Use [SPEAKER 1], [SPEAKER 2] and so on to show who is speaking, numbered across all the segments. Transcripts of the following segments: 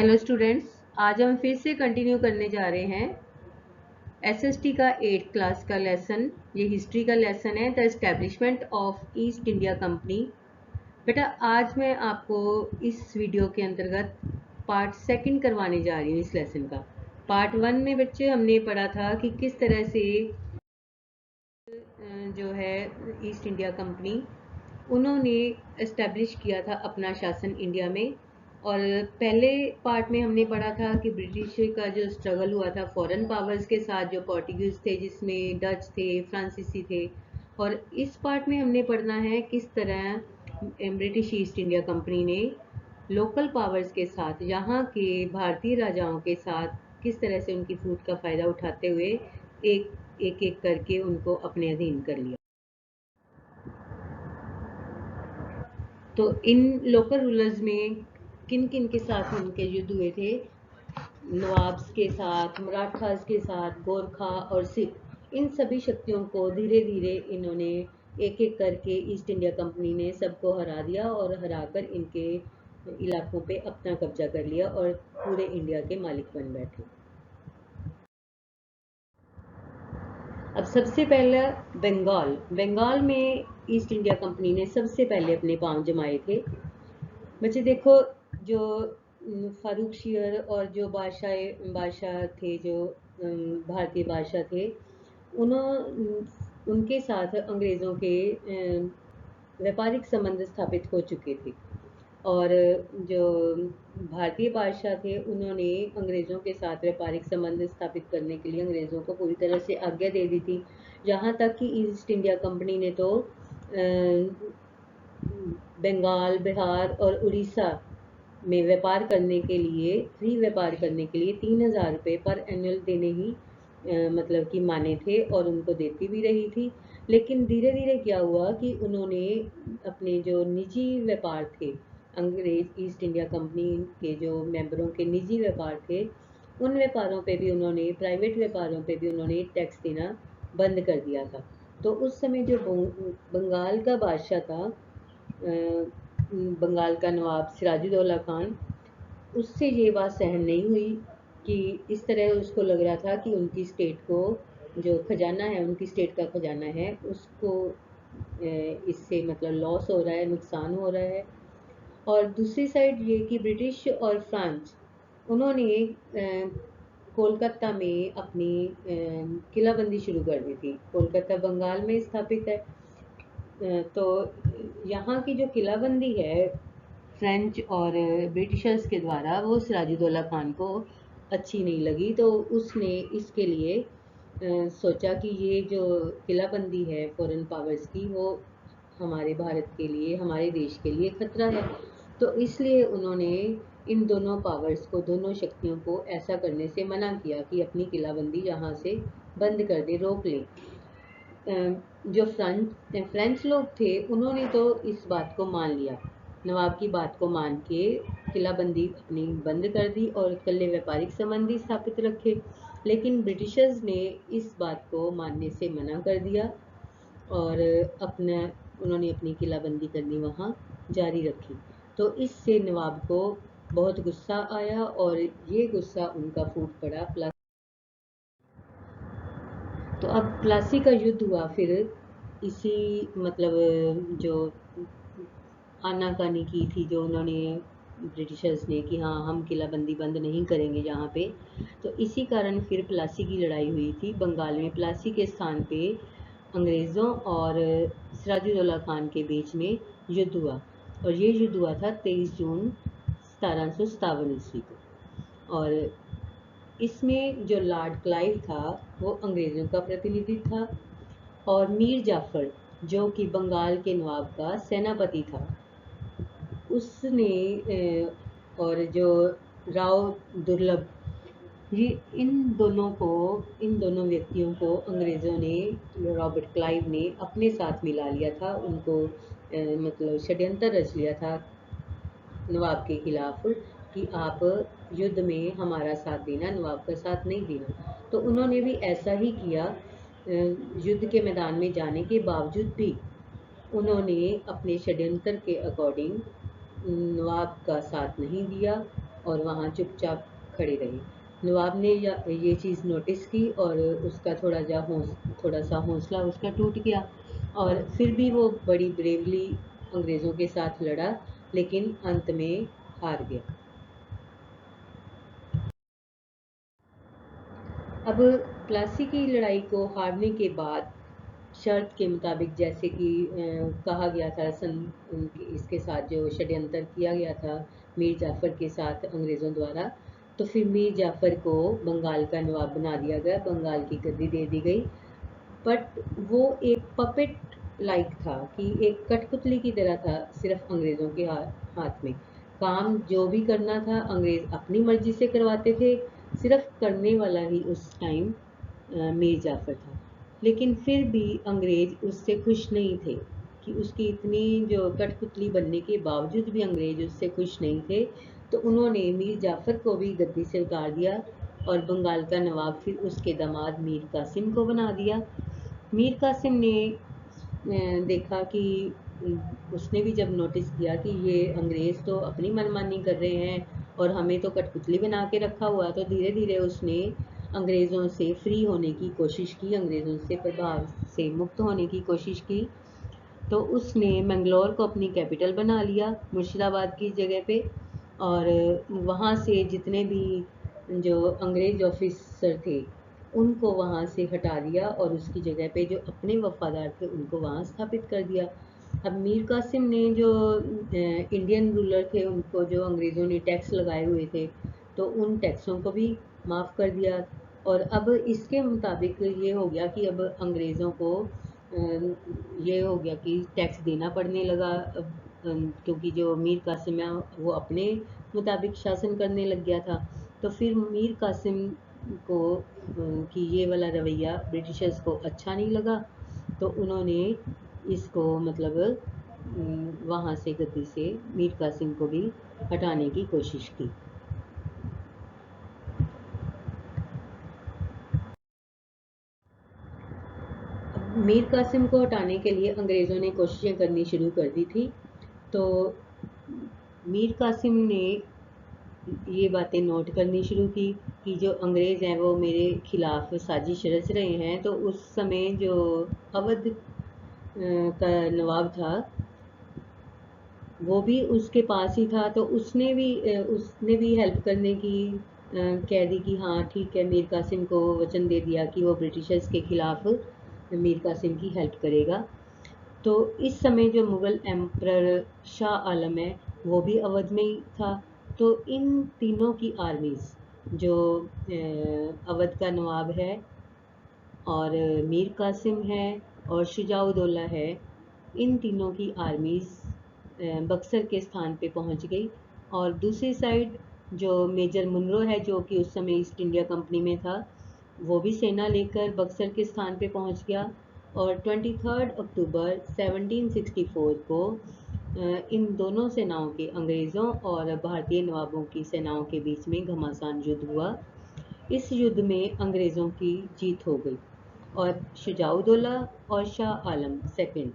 [SPEAKER 1] Hello students, आज हम फिर से कंटिन्यू करने जा रहे हैं एसएसटी का 8th क्लास का लेसन। ये हिस्ट्री का लेसन है, the establishment of east India company. बेटा, आज मैं आपको इस वीडियो के अंतर्गत पार्ट सेकंड करवाने जा रही हूँ इस लेसन का। पार्ट वन में बच्चे हमने पढ़ा था कि किस तरह से जो है ईस्ट इंडिया कंपनी उन्होंने एस्टेब्लिश किया था अपना शासन इंडिया में। और पहले पार्ट में हमने पढ़ा था कि ब्रिटिश का जो स्ट्रगल हुआ था फॉरेन पावर्स के साथ, जो पोर्टुगीज थे जिसमें डच थे, फ्रांसीसी थे। और इस पार्ट में हमने पढ़ना है किस तरह ब्रिटिश ईस्ट इंडिया कंपनी ने लोकल पावर्स के साथ, यहाँ के भारतीय राजाओं के साथ किस तरह से उनकी फूट का फ़ायदा उठाते हुए एक एक एक करके उनको अपने अधीन कर लिया। तो इन लोकल रूलर्स में किन किन के साथ उनके युद्ध हुए थे? नवाब्स के साथ, मराठास के साथ, गोरखा और सिख, इन सभी शक्तियों को धीरे धीरे इन्होंने एक एक करके ईस्ट इंडिया कंपनी ने सबको हरा दिया और हराकर इनके इलाकों पे अपना कब्जा कर लिया और पूरे इंडिया के मालिक बन बैठे। अब सबसे पहला बंगाल में ईस्ट इंडिया कंपनी ने सबसे पहले अपने पांव जमाए थे। बच्चे देखो, जो फारूक शीर और जो बादशाह थे, जो भारतीय बादशाह थे, उनके साथ अंग्रेज़ों के व्यापारिक संबंध स्थापित हो चुके थे। और जो भारतीय बादशाह थे उन्होंने अंग्रेज़ों के साथ व्यापारिक संबंध स्थापित करने के लिए अंग्रेज़ों को पूरी तरह से आज्ञा दे दी थी। यहाँ तक कि ईस्ट इंडिया कंपनी ने तो बंगाल, बिहार और उड़ीसा में व्यापार करने के लिए, फ्री व्यापार करने के लिए 3,000 रुपये पर एनुअल देने ही मतलब कि माने थे और उनको देती भी रही थी। लेकिन धीरे धीरे क्या हुआ कि उन्होंने अपने जो निजी व्यापार थे, अंग्रेज ईस्ट इंडिया कंपनी के जो मेंबरों के निजी व्यापार थे, उन व्यापारों पे भी उन्होंने, प्राइवेट व्यापारों पे भी उन्होंने टैक्स देना बंद कर दिया था। तो उस समय जो बंगाल का बादशाह था, बंगाल का नवाब सिराजुद्दौला खान, उससे ये बात सहन नहीं हुई कि इस तरह उसको लग रहा था कि उनकी स्टेट को जो खजाना है, उनकी स्टेट का खजाना है, उसको इससे मतलब लॉस हो रहा है, नुकसान हो रहा है। और दूसरी साइड ये कि ब्रिटिश और फ्रांस, उन्होंने कोलकाता में अपनी किलाबंदी शुरू कर दी थी। कोलकाता बंगाल में स्थापित है। तो यहाँ की जो किलाबंदी है फ्रेंच और ब्रिटिशर्स के द्वारा, वो सिराजुद्दौला खान को अच्छी नहीं लगी। तो उसने इसके लिए सोचा कि ये जो किलाबंदी है फॉरेन पावर्स की, वो हमारे भारत के लिए, हमारे देश के लिए खतरा है। तो इसलिए उन्होंने इन दोनों पावर्स को, दोनों शक्तियों को ऐसा करने से मना किया कि अपनी किलाबंदी यहाँ से बंद कर दे, रोक ले। जो फ्रेंच लोग थे उन्होंने तो इस बात को मान लिया, नवाब की बात को मान के किलाबंदी अपनी बंद कर दी और कल्ले व्यापारिक संबंध ही स्थापित रखे। लेकिन ब्रिटिशर्स ने इस बात को मानने से मना कर दिया और उन्होंने अपनी किलाबंदी करनी वहाँ जारी रखी। तो इससे नवाब को बहुत गुस्सा आया और ये गुस्सा उनका फूट पड़ा। तो अब प्लासी का युद्ध हुआ। फिर इसी मतलब जो आनाकानी की थी, जो उन्होंने ब्रिटिशर्स ने कि हाँ, हम किलाबंदी बंद नहीं करेंगे यहाँ पे, तो इसी कारण फिर प्लासी की लड़ाई हुई थी बंगाल में। प्लासी के स्थान पे अंग्रेज़ों और सिराजुद्दौला खान के बीच में युद्ध हुआ और ये युद्ध हुआ था 23 जून 1757 ईस्वी को। और इसमें जो लॉर्ड क्लाइव था वो अंग्रेज़ों का प्रतिनिधि था और मीर जाफ़र, जो कि बंगाल के नवाब का सेनापति था, उसने और जो राव दुर्लभ, ये इन दोनों व्यक्तियों को अंग्रेज़ों ने, रॉबर्ट क्लाइव ने अपने साथ मिला लिया था। उनको मतलब षड्यंत्र रच लिया था नवाब के खिलाफ कि आप युद्ध में हमारा साथ देना, नवाब का साथ नहीं देना। तो उन्होंने भी ऐसा ही किया। युद्ध के मैदान में जाने के बावजूद भी उन्होंने अपने षड्यंत्र के अकॉर्डिंग नवाब का साथ नहीं दिया और वहाँ चुपचाप खड़े रहे। नवाब ने ये चीज़ नोटिस की और उसका थोड़ा सा हौसला उसका टूट गया, और फिर भी वो बड़ी ब्रेवली अंग्रेज़ों के साथ लड़ा, लेकिन अंत में हार गया। अब प्लासी की लड़ाई को हारने के बाद शर्त के मुताबिक, जैसे कि कहा गया था, इसके साथ जो षड्यंत्र किया गया था मीर जाफ़र के साथ अंग्रेज़ों द्वारा, तो फिर मीर जाफ़र को बंगाल का नवाब बना दिया गया, बंगाल की गद्दी दे दी गई। बट वो एक पपेट लाइक था, कि एक कठपुतली की तरह था, सिर्फ अंग्रेज़ों के हाथ में। काम जो भी करना था अंग्रेज़ अपनी मर्जी से करवाते थे, सिर्फ करने वाला ही उस टाइम मीर जाफ़र था। लेकिन फिर भी अंग्रेज़ उससे खुश नहीं थे, कि उसकी इतनी जो कठपुतली बनने के बावजूद भी अंग्रेज़ उससे खुश नहीं थे। तो उन्होंने मीर जाफ़र को भी गद्दी से उतार दिया, और बंगाल का नवाब फिर उसके दामाद मीर कासिम को बना दिया। मीर कासिम ने देखा कि उसने भी जब नोटिस किया कि ये अंग्रेज़ तो अपनी मनमानी कर रहे हैं और हमें तो कठपुतली बना के रखा हुआ, तो धीरे धीरे उसने अंग्रेज़ों से फ्री होने की कोशिश की, अंग्रेज़ों से प्रभाव से मुक्त होने की कोशिश की। तो उसने मैंगलोर को अपनी कैपिटल बना लिया, मुर्शिदाबाद की जगह पे, और वहाँ से जितने भी जो अंग्रेज़ ऑफिसर थे उनको वहाँ से हटा दिया, और उसकी जगह पे जो अपने वफादार थे उनको वहाँ स्थापित कर दिया। अब मीर कासिम ने जो इंडियन रूलर थे उनको जो अंग्रेज़ों ने टैक्स लगाए हुए थे, तो उन टैक्सों को भी माफ़ कर दिया। और अब इसके मुताबिक ये हो गया कि अब अंग्रेज़ों को ये हो गया कि टैक्स देना पड़ने लगा, क्योंकि जो मीर कासिम है वो अपने मुताबिक शासन करने लग गया था। तो फिर मीर कासिम को कि ये वाला रवैया ब्रिटिशर्स को अच्छा नहीं लगा, तो उन्होंने इसको मतलब वहाँ से गद्दी से मीर कासिम को भी हटाने की कोशिश की। मीर कासिम को हटाने के लिए अंग्रेज़ों ने कोशिशें करनी शुरू कर दी थी। तो मीर कासिम ने ये बातें नोट करनी शुरू की कि जो अंग्रेज़ हैं वो मेरे खिलाफ साजिश रच रहे हैं। तो उस समय जो अवध का नवाब था वो भी उसके पास ही था, तो उसने भी हेल्प करने की कह दी कि हाँ ठीक है, मीर कासिम को वचन दे दिया कि वो ब्रिटिशर्स के खिलाफ मीर कासिम की हेल्प करेगा। तो इस समय जो मुग़ल एम्परर शाह आलम है वो भी अवध में ही था। तो इन तीनों की आर्मीज़, जो अवध का नवाब है और मीर कासिम है और शुजाउद्दौला है, इन तीनों की आर्मीज़ बक्सर के स्थान पे पहुंच गई। और दूसरी साइड जो मेजर मुनरो है, जो कि उस समय ईस्ट इंडिया कंपनी में था, वो भी सेना लेकर बक्सर के स्थान पे पहुंच गया। और 23 अक्टूबर 1764 को इन दोनों सेनाओं के, अंग्रेज़ों और भारतीय नवाबों की सेनाओं के बीच में घमासान युद्ध हुआ। इस युद्ध में अंग्रेज़ों की जीत हो गई, और शुजाउद्दौला और शाह आलम सेकंड,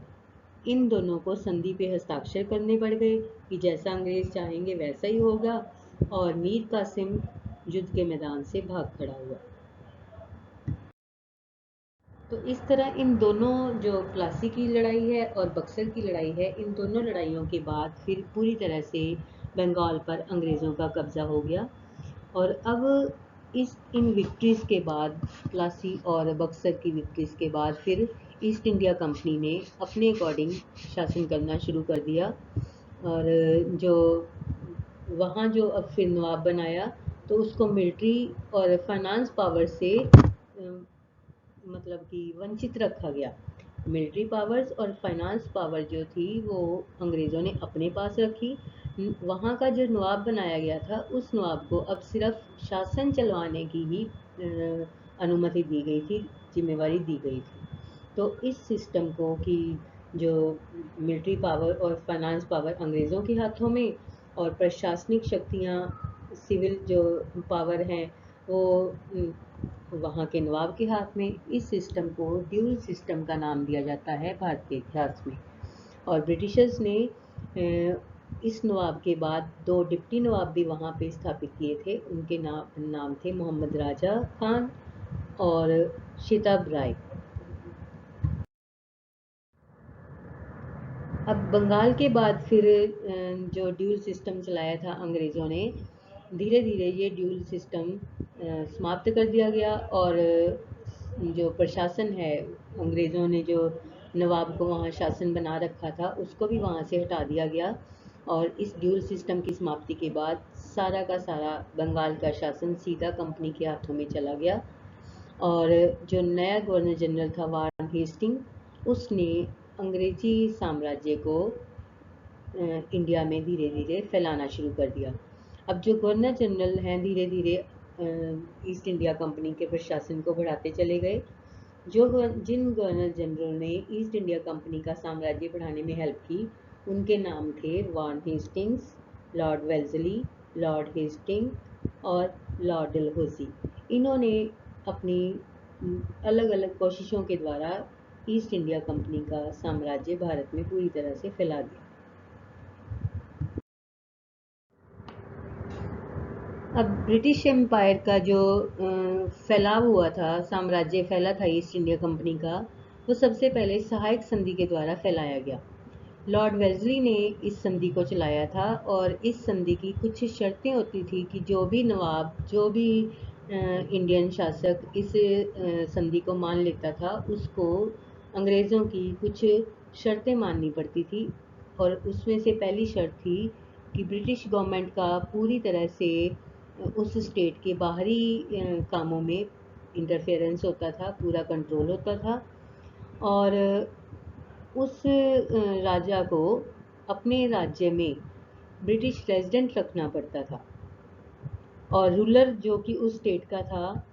[SPEAKER 1] इन दोनों को संधि पे हस्ताक्षर करने पड़ गए कि जैसा अंग्रेज़ चाहेंगे वैसा ही होगा, और मीर कासिम युद्ध के मैदान से भाग खड़ा हुआ। तो इस तरह इन दोनों, जो प्लासी की लड़ाई है और बक्सर की लड़ाई है, इन दोनों लड़ाइयों के बाद फिर पूरी तरह से बंगाल पर अंग्रेज़ों का कब्ज़ा हो गया। और अब इन विक्ट्रीज़ के बाद, प्लासी और बक्सर की विक्ट्रीज़ के बाद, फिर ईस्ट इंडिया कंपनी ने अपने अकॉर्डिंग शासन करना शुरू कर दिया। और जो वहाँ जो अब फिर नवाब बनाया, तो उसको मिलिट्री और फाइनेंस पावर से मतलब कि वंचित रखा गया। मिलिट्री पावर्स और फाइनेंस पावर जो थी वो अंग्रेज़ों ने अपने पास रखी। वहाँ का जो नवाब बनाया गया था, उस नवाब को अब सिर्फ शासन चलवाने की ही अनुमति दी गई थी, जिम्मेवारी दी गई थी। तो इस सिस्टम को कि जो मिलिट्री पावर और फाइनेंस पावर अंग्रेज़ों के हाथों में, और प्रशासनिक शक्तियाँ, सिविल जो पावर हैं वो वहाँ के नवाब के हाथ में, इस सिस्टम को ड्यूल सिस्टम का नाम दिया जाता है भारतीय इतिहास में। और ब्रिटिशर्स ने इस नवाब के बाद 2 डिप्टी नवाब भी वहाँ पे स्थापित किए थे। उनके नाम थे मोहम्मद राजा खान और शिताब राय। अब बंगाल के बाद फिर जो ड्यूल सिस्टम चलाया था अंग्रेज़ों ने, धीरे धीरे ये ड्यूल सिस्टम समाप्त कर दिया गया और जो प्रशासन है, अंग्रेज़ों ने जो नवाब को वहाँ शासन बना रखा था उसको भी वहाँ से हटा दिया गया और इस ड्यूल सिस्टम की समाप्ति के बाद सारा का सारा बंगाल का शासन सीधा कंपनी के हाथों में चला गया और जो नया गवर्नर जनरल था वारन हेस्टिंग, उसने अंग्रेजी साम्राज्य को इंडिया में धीरे धीरे फैलाना शुरू कर दिया। अब जो गवर्नर जनरल हैं धीरे धीरे ईस्ट इंडिया कंपनी के प्रशासन को बढ़ाते चले गए। जिन गवर्नर जनरल ने ईस्ट इंडिया कंपनी का साम्राज्य बढ़ाने में हेल्प की, उनके नाम थे Warren Hastings, Lord Wellesley, Lord Hastings और लॉर्ड डलहौसी। इन्होंने अपनी अलग अलग कोशिशों के द्वारा ईस्ट इंडिया कंपनी का साम्राज्य भारत में पूरी तरह से फैला दिया। अब ब्रिटिश एम्पायर का जो फैलाव हुआ था, साम्राज्य फैला था ईस्ट इंडिया कंपनी का, वो सबसे पहले सहायक संधि के द्वारा फैलाया गया। लॉर्ड वेल्जली ने इस संधि को चलाया था और इस संधि की कुछ शर्तें होती थी कि जो भी नवाब, जो भी इंडियन शासक इस संधि को मान लेता था, उसको अंग्रेज़ों की कुछ शर्तें माननी पड़ती थी और उसमें से पहली शर्त थी कि ब्रिटिश गवर्नमेंट का पूरी तरह से उस स्टेट के बाहरी कामों में इंटरफेरेंस होता था, पूरा कंट्रोल होता था और उस राजा को अपने राज्य में ब्रिटिश रेजिडेंट रखना पड़ता था और रूलर जो कि उस स्टेट का था,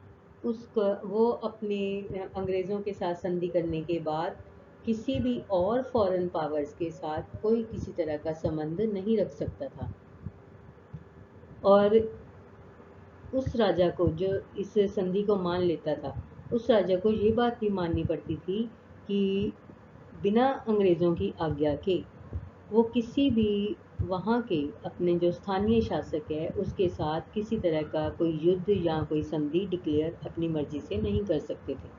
[SPEAKER 1] उसका वो अपने अंग्रेज़ों के साथ संधि करने के बाद किसी भी और फॉरेन पावर्स के साथ कोई किसी तरह का संबंध नहीं रख सकता था। और उस राजा को, जो इस संधि को मान लेता था, उस राजा को ये बात भी माननी पड़ती थी कि बिना अंग्रेज़ों की आज्ञा के वो किसी भी वहाँ के अपने जो स्थानीय शासक है उसके साथ किसी तरह का कोई युद्ध या कोई संधि डिक्लेयर अपनी मर्जी से नहीं कर सकते थे।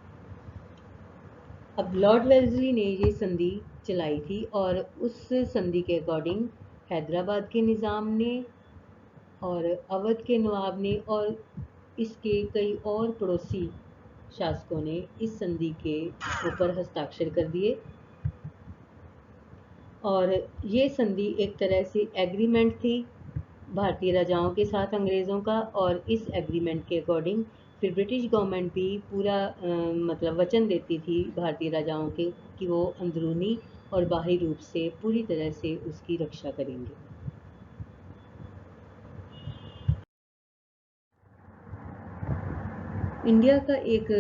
[SPEAKER 1] अब लॉर्ड वेल्जली ने ये संधि चलाई थी और उस संधि के अकॉर्डिंग हैदराबाद के निज़ाम ने और अवध के नवाब ने और इसके कई और पड़ोसी शासकों ने इस संधि के ऊपर हस्ताक्षर कर दिए और ये संधि एक तरह से एग्रीमेंट थी भारतीय राजाओं के साथ अंग्रेज़ों का और इस एग्रीमेंट के अकॉर्डिंग फिर ब्रिटिश गवर्नमेंट भी पूरा मतलब वचन देती थी भारतीय राजाओं के कि वो अंदरूनी और बाहरी रूप से पूरी तरह से उसकी रक्षा करेंगे। इंडिया का एक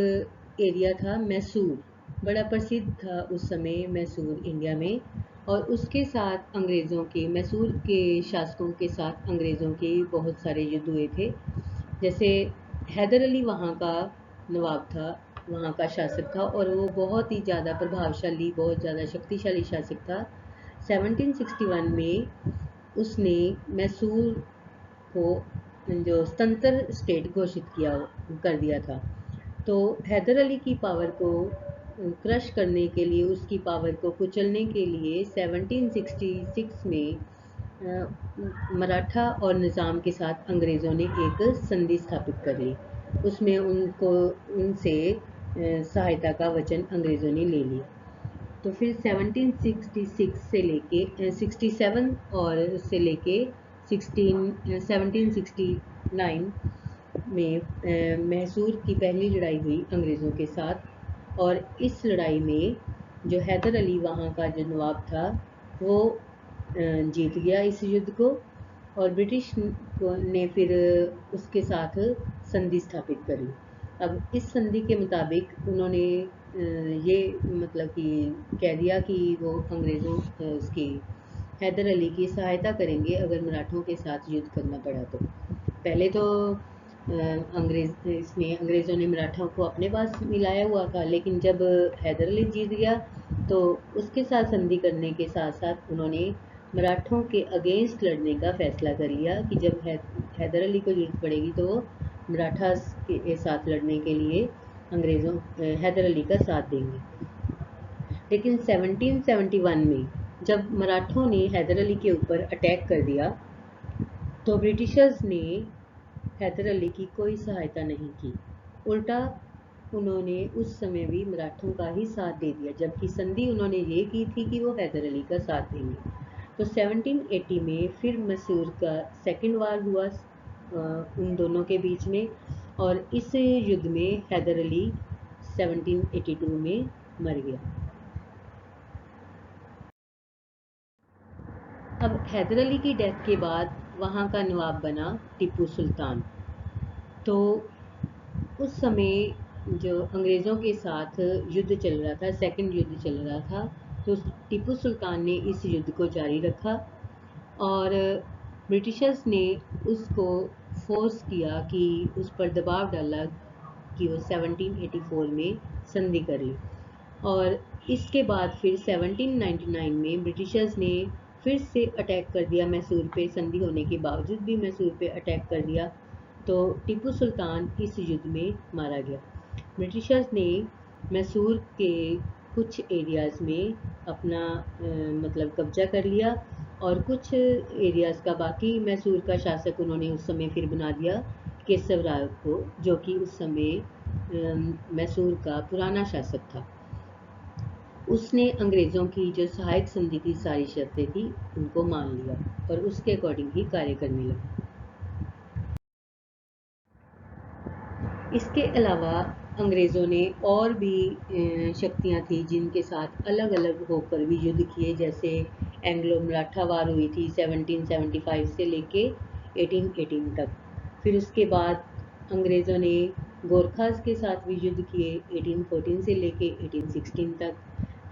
[SPEAKER 1] एरिया था मैसूर, बड़ा प्रसिद्ध था उस समय मैसूर इंडिया में और उसके साथ अंग्रेज़ों के, मैसूर के शासकों के साथ अंग्रेज़ों के बहुत सारे युद्ध हुए थे। जैसे हैदर अली वहाँ का नवाब था, वहाँ का शासक था और वो बहुत ही ज़्यादा प्रभावशाली, बहुत ज़्यादा शक्तिशाली शासक था। 1761 में उसने मैसूर को जो स्वतंत्र स्टेट घोषित कर दिया था। तो हैदर अली की पावर को क्रश करने के लिए, उसकी पावर को कुचलने के लिए 1766 में मराठा और निज़ाम के साथ अंग्रेज़ों ने एक संधि स्थापित कर ली। उसमें उनसे सहायता का वचन अंग्रेज़ों ने ले लिया। तो फिर 1766 से लेके 67 और से लेके 1769 में मैसूर की पहली लड़ाई हुई अंग्रेज़ों के साथ और इस लड़ाई में जो हैदर अली वहाँ का जो नवाब था वो जीत गया इस युद्ध को और ब्रिटिश ने फिर उसके साथ संधि स्थापित करी। अब इस संधि के मुताबिक उन्होंने ये मतलब कि कह दिया कि वो अंग्रेज़ों उसकी हैदर अली की सहायता करेंगे अगर मराठों के साथ युद्ध करना पड़ा तो। पहले तो अंग्रेज़ों ने मराठों को अपने पास मिलाया हुआ था, लेकिन जब हैदर अली जीत गया तो उसके साथ संधि करने के साथ साथ उन्होंने मराठों के अगेंस्ट लड़ने का फैसला कर लिया कि जब हैदर अली को जरूरत पड़ेगी तो वो मराठा के साथ लड़ने के लिए अंग्रेज़ों हैदर अली का साथ देंगे। लेकिन 1771 में जब मराठों ने हैदर अली के ऊपर अटैक कर दिया तो ब्रिटिशर्स ने हैदर अली की कोई सहायता नहीं की, उल्टा उन्होंने उस समय भी मराठों का ही साथ दे दिया, जबकि संधि उन्होंने ये की थी कि वो हैदर अली का साथ देंगे। तो 1780 में फिर मैसूर का सेकेंड वार हुआ उन दोनों के बीच में, और इस युद्ध में हैदर अली 1782 में मर गया। अब हैदर अली की डेथ के बाद वहाँ का नवाब बना टीपू सुल्तान। तो उस समय जो अंग्रेज़ों के साथ युद्ध चल रहा था, सेकंड युद्ध चल रहा था, तो टीपू सुल्तान ने इस युद्ध को जारी रखा और ब्रिटिशर्स ने उसको फोर्स किया कि उस पर दबाव डाला कि वो 1784 में संधि कर ले। और इसके बाद फिर 1799 में ब्रिटिशर्स ने फिर से अटैक कर दिया मैसूर पे, संधि होने के बावजूद भी मैसूर पे अटैक कर दिया। तो टीपू सुल्तान इस युद्ध में मारा गया। ब्रिटिशर्स ने मैसूर के कुछ एरियाज़ में अपना मतलब कब्जा कर लिया और कुछ एरियाज़ का बाकी मैसूर का शासक उन्होंने उस समय फिर बना दिया केशव राव को, जो कि उस समय मैसूर का पुराना शासक था। उसने अंग्रेज़ों की जो सहायक संधि की सारी शर्तें थी उनको मान लिया और उसके अकॉर्डिंग ही कार्य करने लगा। इसके अलावा अंग्रेज़ों ने और भी शक्तियाँ थी जिनके साथ अलग अलग होकर भी युद्ध किए, जैसे एंग्लो मराठा वार हुई थी 1775 से लेके 1818 तक। फिर उसके बाद अंग्रेज़ों ने गोरखास के साथ भी युद्ध किए 1814 से लेके 1816 तक।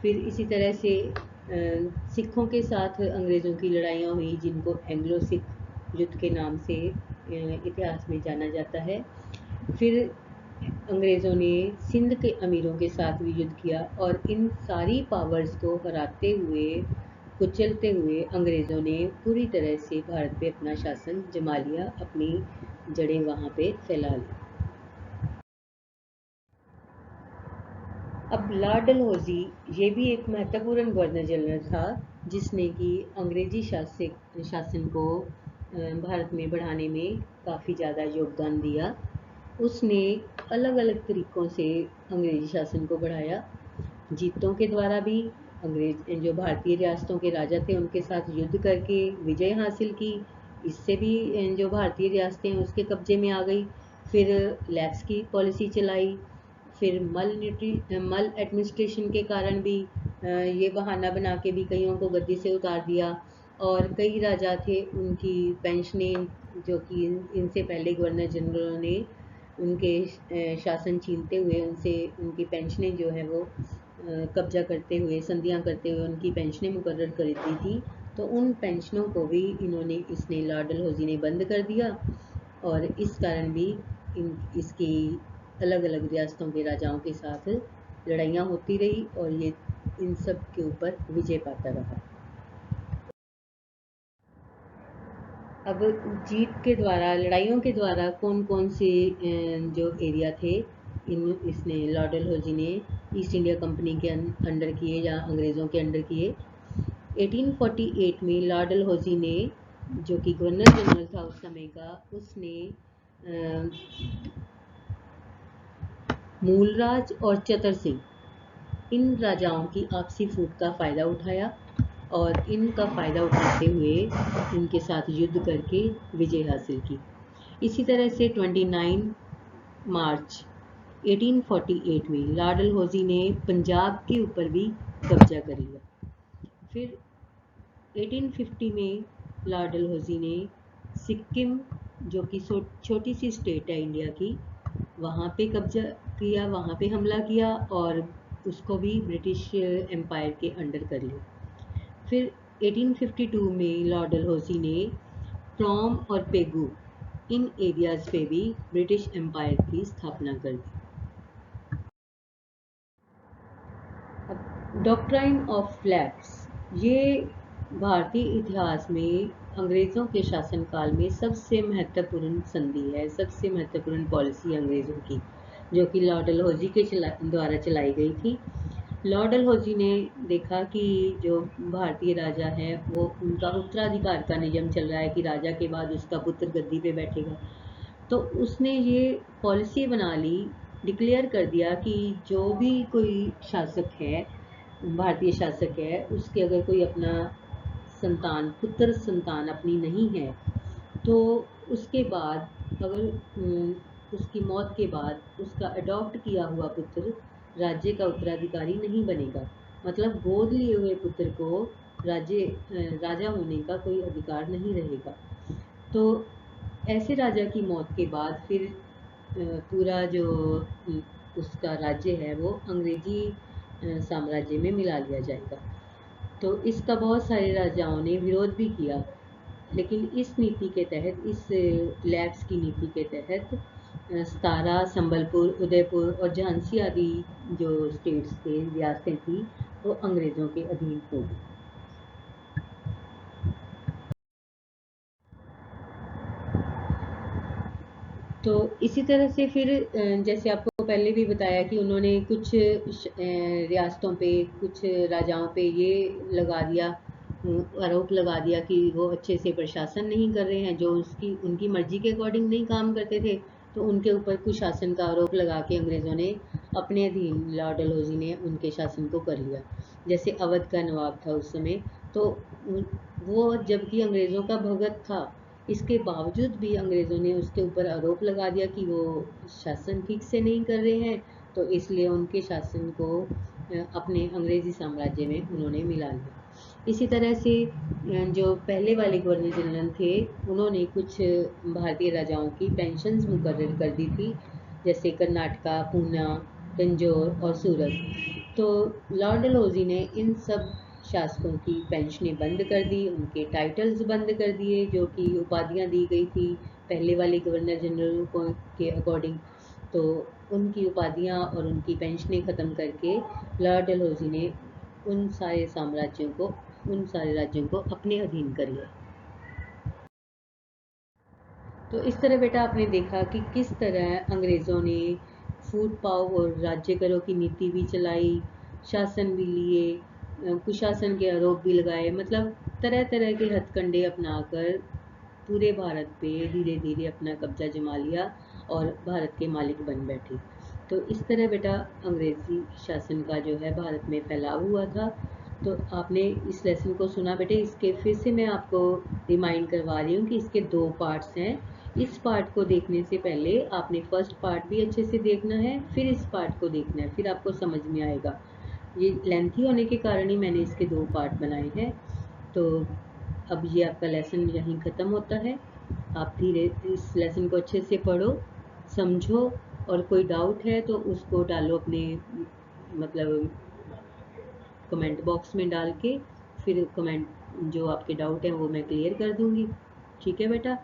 [SPEAKER 1] फिर इसी तरह से सिखों के साथ अंग्रेज़ों की लड़ाइयाँ हुई जिनको एंग्लो सिख युद्ध के नाम से इतिहास में जाना जाता है। फिर अंग्रेज़ों ने सिंध के अमीरों के साथ भी युद्ध किया और इन सारी पावर्स को हराते हुए, कुचलते हुए अंग्रेज़ों ने पूरी तरह से भारत पे अपना शासन जमा लिया, अपनी जड़ें वहाँ पे फैला ली। अब लॉर्ड डलहौजी ये भी एक महत्वपूर्ण गवर्नर जनरल था जिसने कि अंग्रेजी शासन को भारत में बढ़ाने में काफ़ी ज़्यादा योगदान दिया। उसने अलग अलग तरीक़ों से अंग्रेजी शासन को बढ़ाया, जीतों के द्वारा भी। अंग्रेज जो भारतीय रियासतों के राजा थे उनके साथ युद्ध करके विजय हासिल की, इससे भी जो भारतीय रियासतें उसके कब्जे में आ गई। फिर लैक्स की पॉलिसी चलाई, फिर मल एडमिनिस्ट्रेशन के कारण भी ये बहाना बना के भी कईयों को गद्दी से उतार दिया। और कई राजा थे उनकी पेंशनें जो कि इनसे पहले गवर्नर जनरलों ने उनके शासन छीनते हुए उनसे उनकी पेंशनें जो है वो कब्जा करते हुए, संधियाँ करते हुए उनकी पेंशनें मुकर्रर कर दी थी। तो उन पेंशनों को भी इसने लॉर्ड डलहौजी ने बंद कर दिया और इस कारण भी इसकी अलग अलग रियासतों के राजाओं के साथ लड़ाइयाँ होती रही और ये इन सब के ऊपर विजय पाता रहा। अब जीत के द्वारा, लड़ाइयों के द्वारा कौन कौन से जो एरिया थे इसने लॉर्ड डलहौजी ने ईस्ट इंडिया कंपनी के अंडर किए या अंग्रेज़ों के अंडर किए। 1848 में लॉर्ड डलहौजी ने, जो कि गवर्नर जनरल था उस समय का, उसने मूलराज और चतर सिंह इन राजाओं की आपसी फूट का फ़ायदा उठाया और इनका फ़ायदा उठाते हुए इनके साथ युद्ध करके विजय हासिल की। इसी तरह से 29 मार्च 1848 में लॉर्ड डलहौजी ने पंजाब के ऊपर भी कब्जा कर लिया। फिर 1850 में लॉर्ड डलहौजी ने सिक्किम, जो कि छोटी सी स्टेट है इंडिया की, वहाँ पे कब्जा किया, वहाँ पे हमला किया और उसको भी ब्रिटिश एम्पायर के अंडर कर लिया। फिर 1852 में लॉर्ड डलहौजी ने प्रोम और पेगू इन एरियाज़ पे भी ब्रिटिश एम्पायर की स्थापना कर दी। अब डॉक्ट्राइन ऑफ फ्लैट्स, ये भारतीय इतिहास में अंग्रेज़ों के शासनकाल में सबसे महत्वपूर्ण संधि है, सबसे महत्वपूर्ण पॉलिसी अंग्रेज़ों की, जो कि लॉर्ड डलहौजी के द्वारा चलाई गई थी। लॉर्ड डलहौजी ने देखा कि जो भारतीय राजा है वो उनका उत्तराधिकार का नियम चल रहा है कि राजा के बाद उसका पुत्र गद्दी पे बैठेगा। तो उसने ये पॉलिसी बना ली, डिक्लेयर कर दिया कि जो भी कोई शासक है, भारतीय शासक है, उसके अगर कोई अपना संतान, पुत्र संतान अपनी नहीं है, तो उसके बाद अगर उसकी मौत के बाद उसका अडॉप्ट किया हुआ पुत्र राज्य का उत्तराधिकारी नहीं बनेगा। मतलब गोद लिए हुए पुत्र को राजा होने का कोई अधिकार नहीं रहेगा। तो ऐसे राजा की मौत के बाद फिर पूरा जो उसका राज्य है वो अंग्रेजी साम्राज्य में मिला लिया जाएगा। तो इसका बहुत सारे राजाओं ने विरोध भी किया, लेकिन इस नीति के तहत, इस लैब्स की नीति के तहत सतारा, संबलपुर, उदयपुर और झांसी आदि जो स्टेट्स थे, रियासतें थी, वो अंग्रेज़ों के अधीन हो गई। तो इसी तरह से फिर जैसे आपको पहले भी बताया कि उन्होंने कुछ रियासतों पे, कुछ राजाओं पे ये लगा दिया, आरोप लगा दिया कि वो अच्छे से प्रशासन नहीं कर रहे हैं, जो उसकी उनकी मर्जी के अकॉर्डिंग नहीं काम करते थे। तो उनके ऊपर कुशासन का आरोप लगा के अंग्रेज़ों ने अपने अधीन, लॉर्ड डलहौजी ने उनके शासन को कर लिया। जैसे अवध का नवाब था उस समय, तो वो जबकि अंग्रेज़ों का भगत था, इसके बावजूद भी अंग्रेज़ों ने उसके ऊपर आरोप लगा दिया कि वो शासन ठीक से नहीं कर रहे हैं, तो इसलिए उनके शासन को अपने अंग्रेज़ी साम्राज्य में उन्होंने मिला लिया। इसी तरह से जो पहले वाले गवर्नर जनरल थे, उन्होंने कुछ भारतीय राजाओं की पेंशन्स मुकर्रर कर दी थी, जैसे कर्नाटका, पूना, तंजौर और सूरत। तो लॉर्ड डलहौजी ने इन सब शासकों की पेंशनें बंद कर दी, उनके टाइटल्स बंद कर दिए, जो कि उपाधियां दी गई थी पहले वाले गवर्नर जनरल को के अकॉर्डिंग। तो उनकी उपाधियां और उनकी पेंशनें ख़त्म करके लॉर्ड डलहौजी ने उन सारे राज्यों को अपने अधीन कर लिया। तो इस तरह बेटा आपने देखा कि किस तरह अंग्रेज़ों ने फूट पाव और राज्य करों की नीति भी चलाई, शासन भी लिए, कुशासन के आरोप भी लगाए, मतलब तरह तरह के हथकंडे अपनाकर पूरे भारत पे धीरे धीरे अपना कब्जा जमा लिया और भारत के मालिक बन बैठे। तो इस तरह बेटा अंग्रेज़ी शासन का जो है भारत में फैलाव हुआ था। तो आपने इस लेसन को सुना बेटे, इसके फिर से मैं आपको रिमाइंड करवा रही हूँ कि इसके 2 पार्ट्स हैं। इस पार्ट को देखने से पहले आपने फर्स्ट पार्ट भी अच्छे से देखना है, फिर इस पार्ट को देखना है, फिर आपको समझ में आएगा। ये लेंथी होने के कारण ही मैंने इसके 2 पार्ट बनाए हैं। तो अब ये आपका लेसन यहीं ख़त्म होता है। आप धीरे इस लेसन को अच्छे से पढ़ो, समझो, और कोई डाउट है तो उसको डालो अपने, मतलब कमेंट बॉक्स में डाल के, फिर कमेंट जो आपके डाउट हैं वो मैं क्लियर कर दूँगी। ठीक है बेटा?